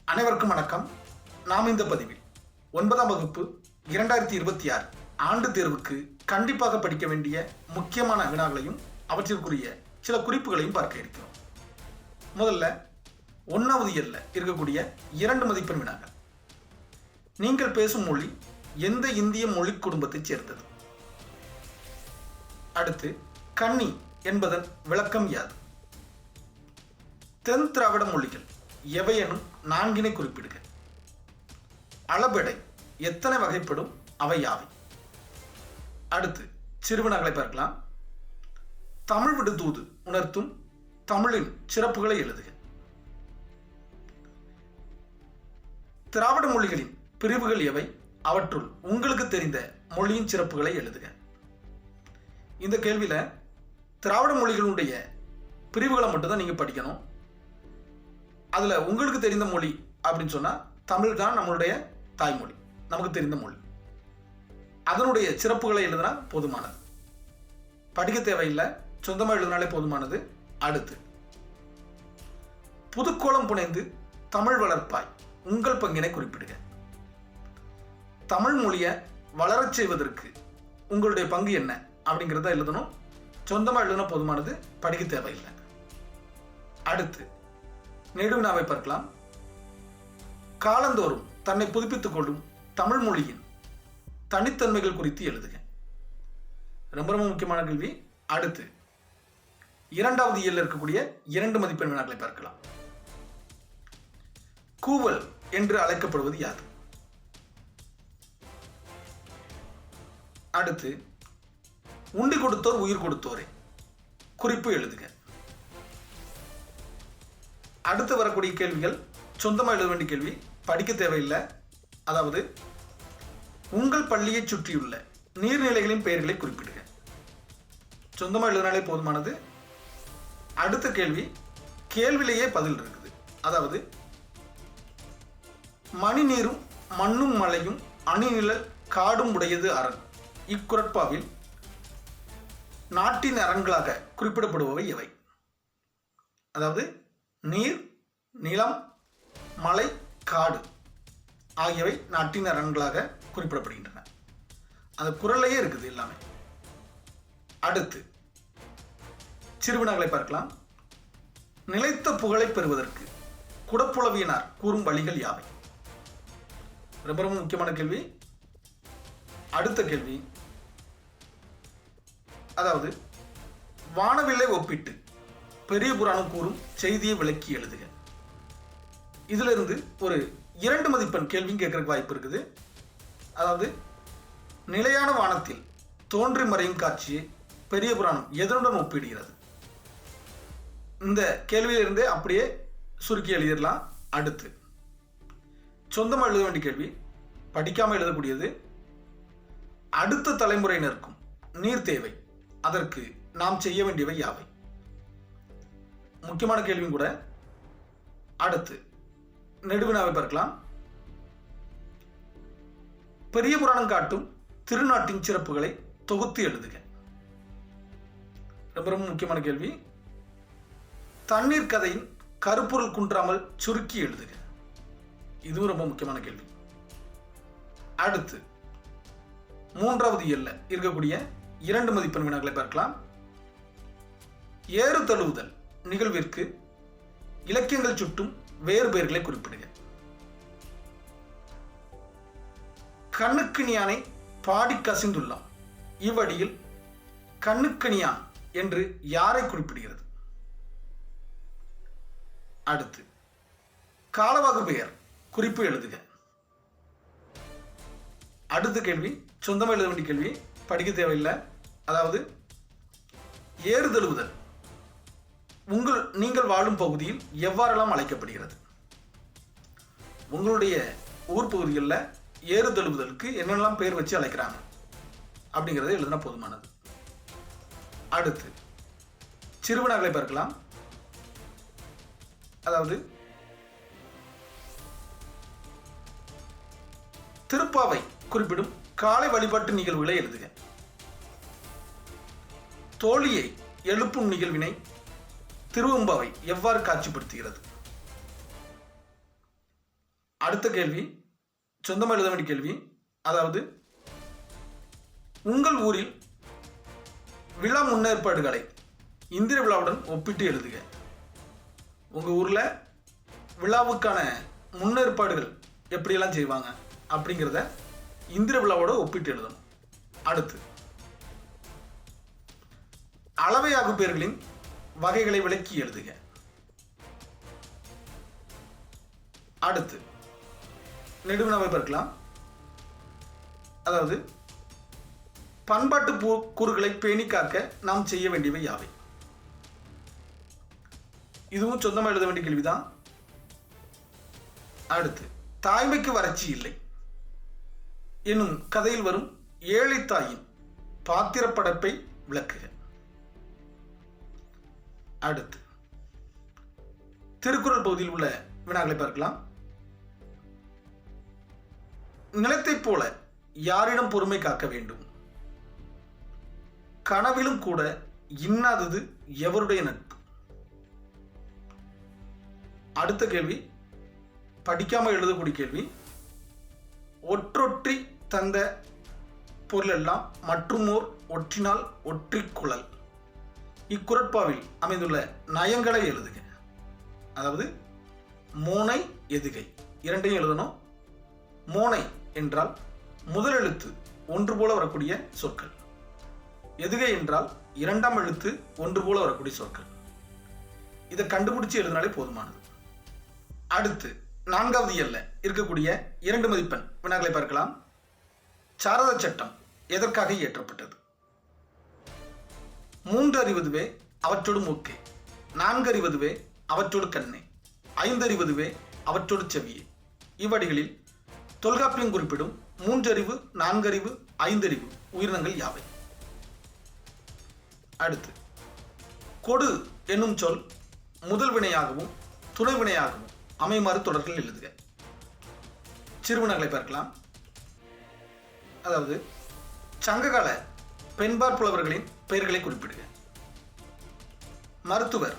அனைவருக்கும் வணக்கம். நாம் இந்த பதிவில் 9ஆம் வகுப்பு 2026 ஆண்டு தேர்வுக்கு கண்டிப்பாக படிக்க வேண்டிய முக்கியமான வினாக்களையும் அவற்றிற்குரிய சில குறிப்புகளையும் பார்க்க இருக்கிறோம். முதல்ல 1வது இயல்ல இருக்கக்கூடிய 2 மதிப்பெண் வினாக்கள். நீங்கள் பேசும் மொழி எந்த இந்திய மொழி குடும்பத்தைச் சேர்ந்தது? அடுத்து, கன்னி என்பதன் விளக்கம் யாது? தென் திராவிட மொழிகள் எவையெனும் 4 குறிப்பிடுக. அளபெடை எத்தனை வகைப்படும், அவை யாவை? அடுத்து சிறுவினாக்களை பார்க்கலாம். தமிழ் விடு தூது உணர்த்தும் தமிழின் சிறப்புகளை எழுதுக. திராவிட மொழிகளின் பிரிவுகள் எவை? அவற்றுள் உங்களுக்கு தெரிந்த மொழியின் சிறப்புகளை எழுதுக. இந்த கேள்வியில திராவிட மொழிகளுடைய பிரிவுகளை மட்டும்தான் நீங்க படிக்கணும். அதுல உங்களுக்கு தெரிந்த மொழி அப்படின்னு சொன்னா தமிழ் தான் நம்மளுடைய தாய்மொழி, நமக்கு தெரிந்த மொழி. அதனுடைய சிறப்புகளை எழுதினா போதுமானது, படிக்க தேவையில்லை, சொந்தமா எழுதினாலே போதுமானது. அடுத்து, புதுக்கோலம் புனைந்து தமிழ் வளர்ப்பாய் உங்கள் பங்கினை குறிப்பிடுக. தமிழ் மொழியை வளரச் செய்வதற்கு உங்களுடைய பங்கு என்ன அப்படிங்கிறத எழுதணும். சொந்தமா எழுதினா போதுமானது, படிக்க தேவையில்லை. அடுத்து நெடுவினாவை பார்க்கலாம். காலந்தோறும் தன்னை புதுப்பித்துக் கொள்ளும் தமிழ் மொழியின் தனித்தன்மைகள் குறித்து எழுதுக. ரொம்ப ரொம்ப முக்கியமான கேள்வி. அடுத்து 2வது இயல்ல இருக்கக்கூடிய 2 மதிப்பெண் வினாக்களை பார்க்கலாம். கூவல் என்று அழைக்கப்படுவது யாது? அடுத்து, உண்டி கொடுத்தோர் உயிர் கொடுத்தோரே குறிப்பு எழுதுக. அடுத்து வரக்கூடிய கேள்விகள் சொந்தமாக எழுத வேண்டிய கேள்வி, படிக்க தேவையில்லை. அதாவது, உங்கள் பள்ளியை சுற்றியுள்ள நீர்நிலைகளின் பெயர்களை குறிப்பிடுக. சொந்தமாக எழுதினாலே போதுமானது. அடுத்த கேள்வி கேள்வியிலேயே பதில் இருக்குது. அதாவது, மணி நீரும் மண்ணும் மலையும் அணிநிழல் காடும் உடையது அரண். இக்குறட்பாவில் நாட்டின் அரண்களாக குறிப்பிடப்படுபவை எவை? அதாவது, நீர், நிலம், மலை, காடு ஆகியவை நாட்டின் அரண்களாக குறிப்பிடப்படுகின்றன. அந்த குறளையே இருக்குது எல்லாமே. அடுத்து சிறுவினாக்களை பார்க்கலாம். நிலைத்த புகழை பெறுவதற்கு குடப்புலவியனார் கூறும் வழிகள் யாவை? ரொம்ப ரொம்ப முக்கியமான கேள்வி. அடுத்த கேள்வி, அதாவது, வானவில்லை ஒப்பிட்டு பெரிய புராணம் கூறும் செய்தியை விளக்கி எழுதுக. இதுல இருந்து ஒரு 2 மதிப்பெண் கேள்வியும் கேட்கறதுக்கு வாய்ப்பு இருக்குது. அதாவது, நிலையான வானத்தில் தோன்றி மறையும் காட்சியை பெரிய புராணம் எதனுடன் ஒப்பிடுகிறது? இந்த கேள்வியிலிருந்தே அப்படியே சுருக்கி எழுதிடலாம். அடுத்து சொந்தமாக எழுத வேண்டிய கேள்வி, படிக்காமல் எழுதக்கூடியது. அடுத்த தலைமுறையினருக்கும் நீர் தேவை, அதற்கு நாம் செய்ய வேண்டியவை யாவை? முக்கியமான கேள்வியும் கூட. அடுத்து நெடுவினாவை பார்க்கலாம். பெரிய புராணம் காட்டும் திருநாட்டின் சிறப்புகளை தொகுத்து எழுதுக. ரொம்ப ரொம்ப முக்கியமான கேள்வி. தண்ணீர் கதையின் கருப்பொருள் குன்றாமல் சுருக்கி எழுதுக. இதுவும் ரொம்ப முக்கியமான கேள்வி. அடுத்து 3வது இயல்ல இருக்கக்கூடிய 2 மதிப்பெண் வினாக்களை பார்க்கலாம். ஏறு தழுவுதல் நிகழ்விற்கு இலக்கியங்கள் சுட்டும் வேறு பெயர்களை குறிப்பிடுக. கண்ணுக்கிணியானை பாடி கசிந்துள்ளான். இவ்வடியில் கண்ணுக்கிணியான் என்று யாரை குறிப்பிடுகிறது? அடுத்து, காலவாகு பெயர் குறிப்பு எழுதுக. அடுத்த கேள்வி சொந்தமாக எழுத வேண்டிய கேள்வி, படிக்க தேவையில்லை. அதாவது, ஏறுதழுவுதல் நீங்கள் வாழும் பகுதியில் எவ்வாறெல்லாம் அழைக்கப்படுகிறது? உங்களுடைய ஊர் பகுதிகளில் ஏறுதழுவுதலுக்கு என்னெல்லாம் பெயர் வச்சு அழைக்கிறாங்க அப்படிங்கிறத எழுதினா போதுமானது. அடுத்து சிறுவினாக்களை பார்க்கலாம். அதாவது, திருப்பாவை குறிப்பிடும் காலை வழிபாட்டு நிகழ்வுகளை எழுதுக. தோழியை எழுப்பும் நிகழ்வினை திருவெம்பாவை எவ்வாறு காட்சிப்படுத்துகிறது? அடுத்த கேள்வி சொந்தமாக எழுத வேண்டிய கேள்வி. அதாவது, உங்கள் ஊரில் விழா முன்னேற்பாடுகளை இந்திர விழாவுடன் ஒப்பிட்டு எழுதுக. உங்கள் ஊரில் விழாவுக்கான முன்னேற்பாடுகள் எப்படியெல்லாம் செய்வாங்க அப்படிங்கிறத இந்திர விழாவோட ஒப்பிட்டு எழுதணும். அடுத்து, அளவையாகு பெயர்களின் வகைகளை விளக்கி எழுதுக. அடுத்து, நெடுவினாவை பார்க்கலாம். அதாவது, பண்பாட்டு கூறுகளை பேணி காக்க நாம் செய்ய வேண்டியவை யாவை? இதுவும் சொந்தமாக எழுத வேண்டிய கேள்விதான். அடுத்து, தாய்மைக்கு வறட்சி இல்லை என்னும் கதையில் வரும் ஏழை தாயின் பாத்திரப்படைப்பை விளக்குக. அடுத்து, திருக்குறள் பகுதியில் உள்ள வினாக்களை பார்க்கலாம். நிலத்தைப் போல யாரிடம் பொறுமை காக்க வேண்டும்? கனவிலும் கூட இன்னாதது எவருடைய நட்பு? அடுத்த கேள்வி படிக்காமல் எழுதக்கூடிய கேள்வி. ஒற்றொற்றி தந்த பொருளெல்லாம் மற்றுமோர் ஒற்றினால் ஒற்றிக் குழல். இக்குறட்பாவில் அமைந்துள்ள நயங்களை எழுதுக. அதாவது, மோனை எதுகை இரண்டையும் எழுதணும். மோனை என்றால் முதல் எழுத்து ஒன்று போல வரக்கூடிய சொற்கள். எதுகை என்றால் இரண்டாம் எழுத்து ஒன்று போல வரக்கூடிய சொற்கள். இதை கண்டுபிடிச்சு எழுதினாலே போதுமானது. அடுத்து, நான்காவது எல்ல இருக்கக்கூடிய 2 மதிப்பெண் வினாக்களை பார்க்கலாம். சாரத சட்டம் எதற்காக இயற்றப்பட்டது? 3 அறிவதுவே அவற்றோடு மூக்கே, 4 அறிவதுவே அவற்றோடு கண்ணே, 5 அறிவதுவே அவற்றோடு செவியே. இவ்வடிகளில் தொல்காப்பியம் குறிப்பிடும் 3 அறிவு, 4 அறிவு, 5 அறிவு உயிரினங்கள் யாவை? அடுத்து, கொடு என்னும் சொல் முதல் வினையாகவும் துணை வினையாகவும் அமையுமாறு தொடர்கள் எழுதுக. சிறுவினாக்களை பார்க்கலாம். அதாவது, சங்ககால பெண்பார் புலவர்களின் பெயர்களை குறிப்பிடுக. மருத்துவர்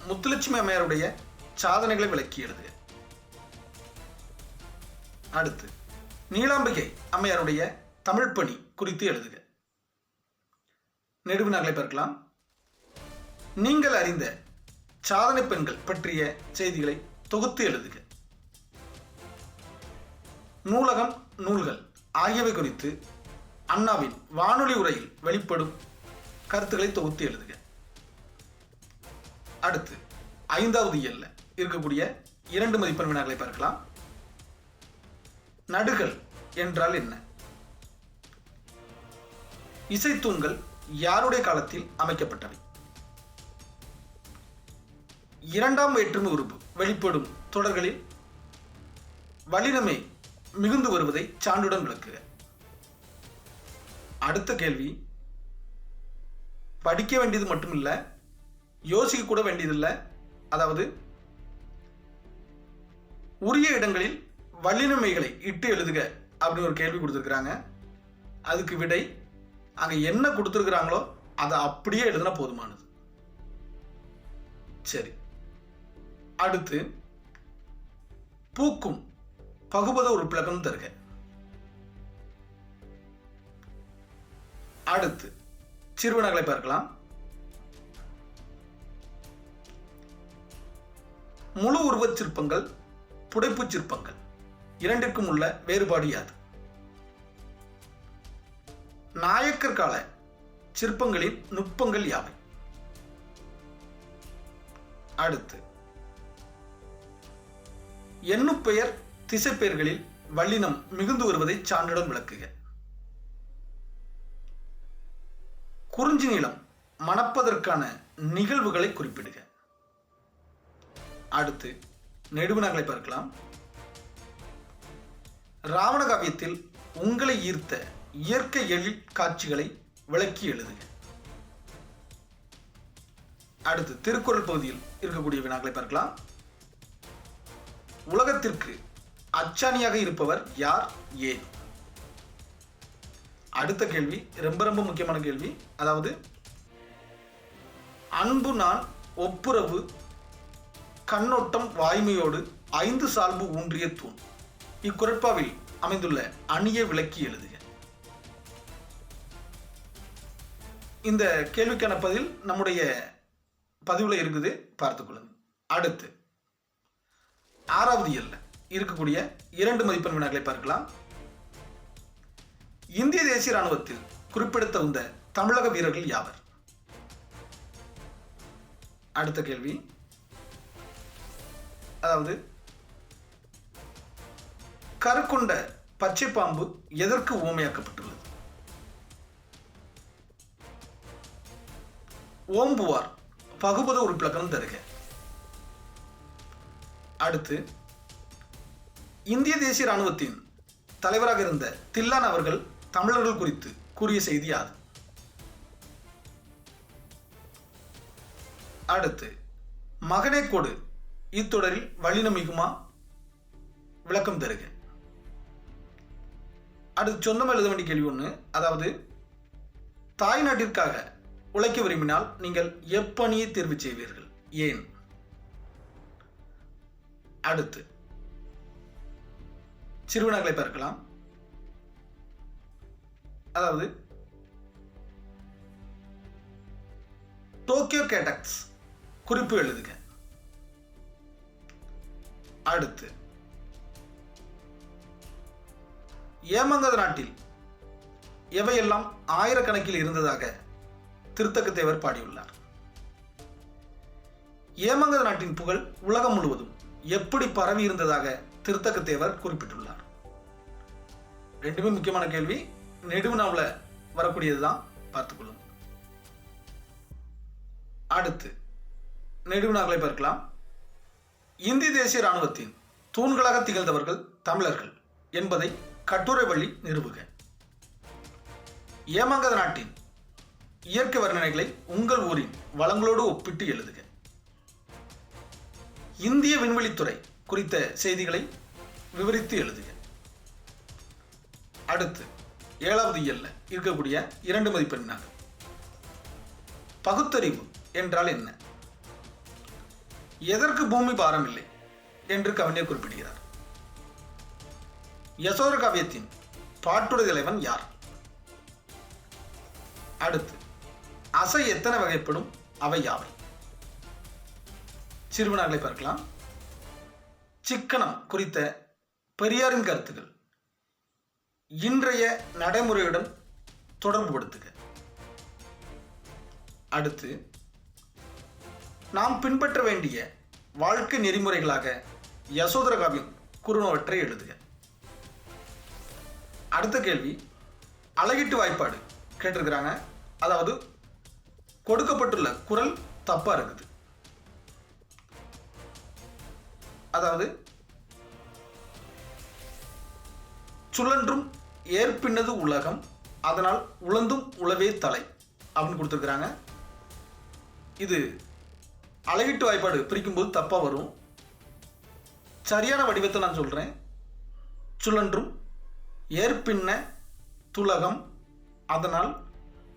முத்துலட்சுமி அம்மையாருடைய சாதனைகளை விளக்கி எழுதுக. அடுத்து, நீலாம்பிகை அம்மையாருடைய தமிழ் பணி குறித்து எழுதுக. நெடுவினாக்களை பார்க்கலாம். நீங்கள் அறிந்த சாதனை பெண்கள் பற்றிய செய்திகளை தொகுத்து எழுதுக. நூலகம், நூல்கள் ஆகியவை குறித்து அண்ணாவின் வானொலி உரையில் வெளிப்படும் கருத்துக்களை தொகுத்து எழுதுக. அடுத்து, 5வது எல்ல இருக்கக்கூடிய 2 மதிப்பெண் வினாக்களை பார்க்கலாம். நடுகள் என்றால் என்ன? இசைத்தூண்கள் யாருடைய காலத்தில் அமைக்கப்பட்டவை? 2ஆம் வேற்றுமை உறுப்பு வெளிப்படும் தொடர்களில் வல்லினமே மிகுந்து வருவதை சான்றுடன் விளக்குக. அடுத்த கேள்வி படிக்க வேண்டியது மட்டுமில்ல, யோசிக்க கூட வேண்டியதில்லை. அதாவது, உரிய இடங்களில் வல்லினமைகளை இட்டு எழுதுக அப்படின்னு ஒரு கேள்வி கொடுத்துருக்குறாங்க. அதுக்கு விடை அங்கே என்ன கொடுத்துருக்குறாங்களோ அதை அப்படியே எழுதினா போதுமானது. சரி, அடுத்து, பூக்கும் பகுபத உறுப்பிலக்கம் தருக. அடுத்து, சிறுவினாக்களை பார்க்கலாம். முழு உருவச் சிற்பங்கள், புடைப்புச் சிற்பங்கள் இரண்டிற்கும் உள்ள வேறுபாடு யாது? நாயக்கர் கால சிற்பங்களின் நுட்பங்கள் யாவை? அடுத்து, எண்ணுப்பெயர் திசைப்பெயர்களில் வல்லினம் மிகுந்து வருவதை சான்றுடன் விளக்குக. குறிஞ்சி நிலம் மணப்பதற்கான நிகழ்வுகளை குறிப்பிடுக. அடுத்து, நெடுவினாக்களை பார்க்கலாம். ராவண காவியத்தில் உங்களை ஈர்த்த இயற்கை எழில் காட்சிகளை விளக்கி எழுதுக. அடுத்து, திருக்குறள் பகுதியில் இருக்கக்கூடிய வினாக்களை பார்க்கலாம். உலகத்திற்கு அச்சாணியாக இருப்பவர் யார், ஏன்? அடுத்த கேள்வி ரொம்ப ரொம்ப முக்கியமான கேள்வி. அதாவது, அன்பு நான் ஒப்புரவு கண்ணோட்டம் வாய்மையோடு 5 சால்பு ஊன்றிய தூண். இக்குறட்பாவில் அமைந்துள்ள அணியை விளக்கி எழுதுக. இந்த கேள்விக்கான பதில் நம்முடைய பதிவுல இருக்குது, பார்த்துக்கொள்ளுங்க. அடுத்து 6வது இயல்ல இருக்கக்கூடிய 2 மதிப்பெண் வினாக்களை பார்க்கலாம். இந்திய தேசிய இராணுவத்தில் குறிப்பிடத்தகுந்த தமிழக வீரர்கள் யாவர்? அடுத்த கேள்வி, அதாவது கருக்கொண்ட பச்சை பாம்பு எதற்கு உவமையாக்கப்பட்டுள்ளது? ஓம்புவார் பகுபத உறுப்பிலக்கணம் தருக. அடுத்து, இந்திய தேசிய இராணுவத்தின் தலைவராக இருந்த தில்லான் அவர்கள் தமிழர்கள் குறித்து கூறிய செய்தி யாது? அடுத்து, மகனே கொடு இத்தொடரில் வலினமிகுமா? விளக்கம் தருக. அடுத்து, சொந்தமாக எழுத வேண்டிய கேள்வி 1, அதாவது தாய் நாட்டிற்காக உழைக்க விரும்பினால் நீங்கள் எப்பணியை தேர்வு செய்வீர்கள், ஏன்? அடுத்து, சிறுவினாக்களை பார்க்கலாம். அதாவது டோக்கியோ கேடக்ஸ் குறிப்பு எழுதுக. அடுத்து, ஏமங்கத நாட்டில் எவையெல்லாம் ஆயிரக்கணக்கில் இருந்ததாக திருத்தக்கத்தேவர் பாடியுள்ளார்? ஏமங்கத நாட்டின் புகழ் உலகம் முழுவதும் எப்படி பரவி இருந்ததாக திருத்தக்கத்தேவர் குறிப்பிட்டுள்ளார்? ரெண்டுமே முக்கியமான கேள்வி, நெடுவினாவில் வரக்கூடியதுதான், பார்த்துக்கொள்ளும். அடுத்து, நெடுவினாக்களை பார்க்கலாம். இந்திய தேசிய இராணுவத்தின் தூண்களாக திகழ்ந்தவர்கள் தமிழர்கள் என்பதை கட்டுரை வழி நிறுவுக. ஏமங்கத நாட்டின் இயற்கை வர்ணனைகளை உங்கள் ஊரின் வளங்களோடு ஒப்பிட்டு எழுதுக. இந்திய விண்வெளித்துறை குறித்த செய்திகளை விவரித்து எழுதுக. அடுத்து, 7வது இயல்ல இருக்கக்கூடிய 2 மதிப்பெண் வினாக்கள். பகுத்தறிவு என்றால் என்ன? எதற்கு பூமி பாரம் இல்லை என்று கவிஞர் குறிப்பிடுகிறார்? யசோதர காவியத்தின் பாட்டுடை தலைவன் யார்? அடுத்து, அசை எத்தனை வகைப்படும், அவை யாவை? சிறுவினாக்களை பார்க்கலாம். சிக்கனம் குறித்த பெரியாரின் கருத்துக்கள் இன்றைய நடைமுறையுடன் தொடர்புபடுத்துக. அடுத்து, நாம் பின்பற்ற வேண்டிய வாழ்க்கை நெறிமுறைகளாக யசோதர காவியம் கூறுவனவற்றை எழுதுக. அடுத்த கேள்வி, அழகிட்டு வாய்ப்பாடு கேட்டிருக்கிறாங்க. அதாவது கொடுக்கப்பட்டுள்ள குறள் தப்பா இருக்குது. அதாவது சுழன்றும் ஏற்பின்னது உலகம், அதனால் உழந்தும் உழவே தலை அப்படின்னு கொடுத்துருக்குறாங்க. இது அழகிட்டு வாய்ப்பாடு பிரிக்கும்போது தப்பா வரும். சரியான வடிவத்தை நான் சொல்றேன். சுழன்றும் ஏற்பின்ன துலகம், அதனால்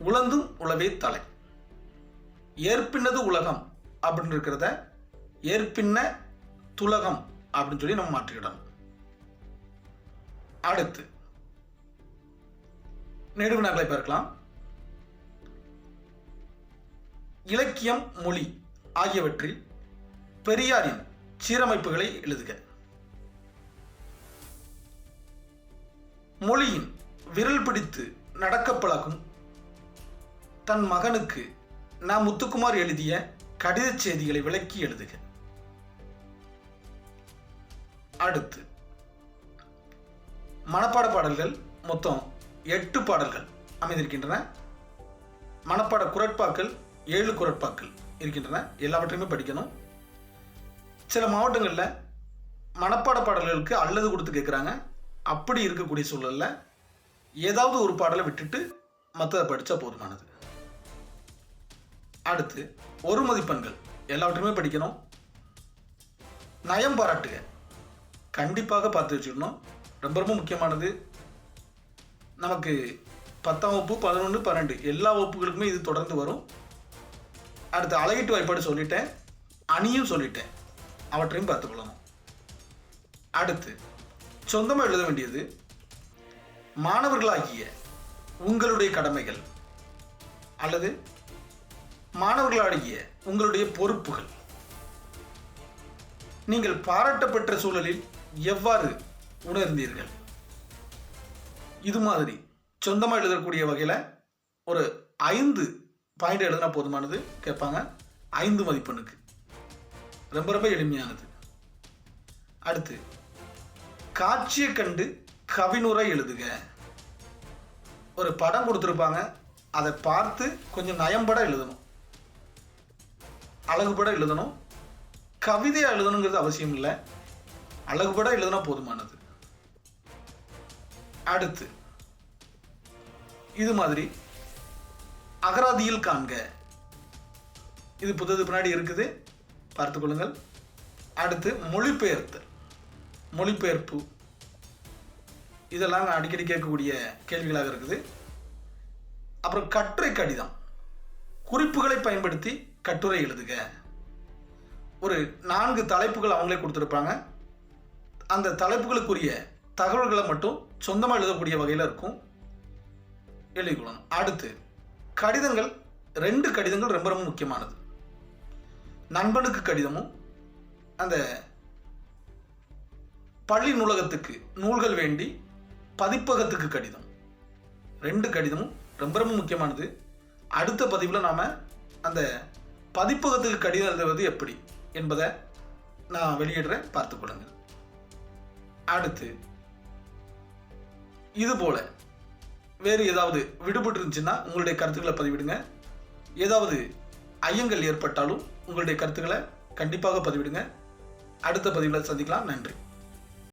உழந்தும் உழவே தலை. ஏற்பின்னது உலகம் அப்படின்னு இருக்கிறத ஏற்பின்ன துலகம் அப்படின்னு சொல்லி நம்ம மாற்றிக்கிடணும். அடுத்து, நெடுவினாக்களை பார்க்கலாம். இலக்கியம், மொழி ஆகியவற்றில் பெரியாரின் சீரமைப்புகளை எழுதுக. மொழியின் விரல் பிடித்து நடக்க பழகும் தன் மகனுக்கு நா. முத்துக்குமார் எழுதிய கடித செய்திகளை விளக்கி எழுதுக. அடுத்து, மனப்பாட பாடல்கள் மொத்தம் 8 பாடல்கள் அமைந்திருக்கின்றன. மனப்பாட குறட்பாக்கள் 7 குறட்பாக்கள் இருக்கின்றன. எல்லாவற்றையுமே படிக்கணும். சில மாவட்டங்களில் மனப்பாட பாடல்களுக்கு அல்லது கொடுத்து கேட்குறாங்க. அப்படி இருக்கக்கூடிய சூழலில் ஏதாவது ஒரு பாடலை விட்டுட்டு மற்றதை படித்தா போதுமானது. அடுத்து, 1 மதிப்பெண்கள் எல்லாவற்றையுமே படிக்கணும். நயம் பாராட்டுக கண்டிப்பாக பார்த்து வச்சுக்கணும். ரொம்ப ரொம்ப முக்கியமானது. நமக்கு 10ஆம் வகுப்பு, 11, 12 எல்லா வகுப்புகளுக்குமே இது தொடர்ந்து வரும். அடுத்து அழகிட்டு வாய்ப்பாடு சொல்லிட்டேன், அணியும் சொல்லிட்டேன், அவற்றையும் பார்த்துக்கொள்ளணும். அடுத்து சொந்தமாக எழுத வேண்டியது மாணவர்களாகிய உங்களுடைய கடமைகள் அல்லது மாணவர்களாகிய உங்களுடைய பொறுப்புகள். நீங்கள் பாராட்டப்பட்ட சூழலில் எவ்வாறு உணர்ந்தீர்கள்? இது மாதிரி சொந்தமாக எழுதக்கூடிய வகையில் ஒரு 5 பாயிண்ட் எழுதினா போதுமானது. கேட்பாங்க 5 மதிப்பெண்ணுக்கு. ரொம்ப ரொம்ப எளிமையானது. அடுத்து காட்சியை கண்டு கவினுரை எழுதுக. ஒரு படம் கொடுத்துருப்பாங்க, அதை பார்த்து கொஞ்சம் நயம்பட எழுதணும், அழகுபட எழுதணும். கவிதையாக எழுதணுங்கிறது அவசியம் இல்லை, அழகுபட எழுதுனா போதுமானது. அடுத்து இது மாதிரி அகராதியில் காண்க. இது புத்தகத்து பின்னாடி இருக்குது, பார்த்துக்கொள்ளுங்கள். அடுத்து மொழிபெயர்ப்பு, இதெல்லாம் அடிக்கடி கேட்கக்கூடிய கேள்விகளாக இருக்குது. அப்புறம் கட்டுரை கடிதம், குறிப்புகளை பயன்படுத்தி கட்டுரை எழுதுக. ஒரு 4 தலைப்புகள் அவங்களே கொடுத்துருப்பாங்க. அந்த தலைப்புகளுக்குரிய தகவல்களை மட்டும் சொந்தமாக எழுதக்கூடிய வகையில் இருக்கும், எழுதிக்கொள்ளணும். அடுத்து கடிதங்கள், 2 கடிதங்கள் ரொம்ப ரொம்ப முக்கியமானது. நண்பனுக்கு கடிதமும் அந்த பள்ளி நூலகத்துக்கு நூல்கள் வேண்டி பதிப்பகத்துக்கு கடிதம், 2 கடிதமும் ரொம்ப ரொம்ப முக்கியமானது. அடுத்த பதிவில் நாம் அந்த பதிப்பகத்துக்கு கடிதம் எழுதுவது எப்படி என்பதை நான் வெளியிடுறேன், பார்த்துக்கொள்ளுங்கள். அடுத்து இதுபோல் வேறு ஏதாவது விடுபட்டு இருந்துச்சுன்னா உங்களுடைய கருத்துக்களை பதிவிடுங்க. ஏதாவது ஐயங்கள் ஏற்பட்டாலும் உங்களுடைய கருத்துக்களை கண்டிப்பாக பதிவிடுங்க. அடுத்த பதிவில் சந்திக்கலாம். நன்றி.